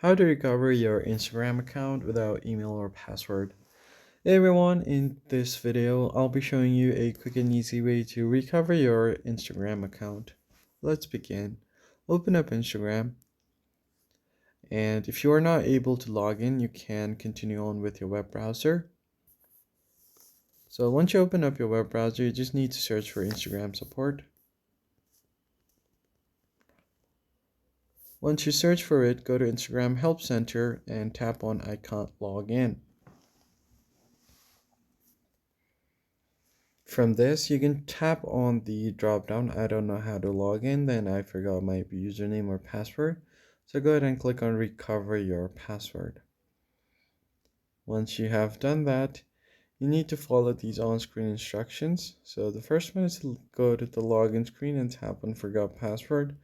How to recover your Instagram account without email or password. Hey everyone, in this video, I'll be showing you a quick and easy way to recover your Instagram account. Let's begin. Open up Instagram, and if you are not able to log in, you can continue on with your web browser. So once you open up your web browser, you just need to search for Instagram support. Once you search for it, go to Instagram Help Center and tap on I can't log in. From this, you can tap on the drop down. I don't know how to log in, then I forgot my username or password. So go ahead and click on recover your password. Once you have done that, you need to follow these on-screen instructions. So the first one is to go to the login screen and tap on forgot password.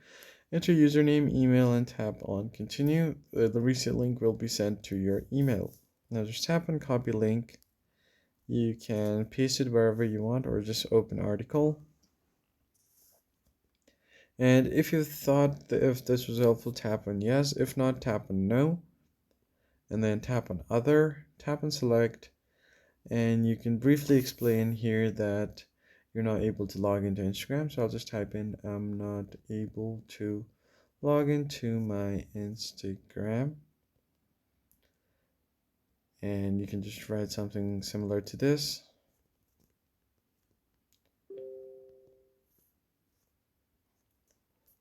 Enter username, email, and tap on continue. The reset link will be sent to your email. Now just tap on copy link. You can paste it wherever you want or just open article. And if you thought that if this was helpful, tap on yes. If not, tap on no. And then tap on other, tap on select. And you can briefly explain here that you're not able to log into Instagram. So I'll just type in I'm not able to log into my Instagram. And you can just write something similar to this.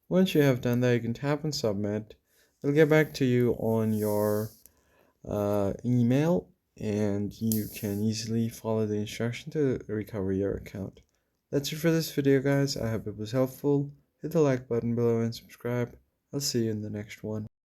Once you have done that, you can tap on submit. It'll get back to you on your email, and you can easily follow the instruction to recover your account. That's it for this video, guys. I hope it was helpful. Hit the like button below and subscribe. I'll see you in the next one.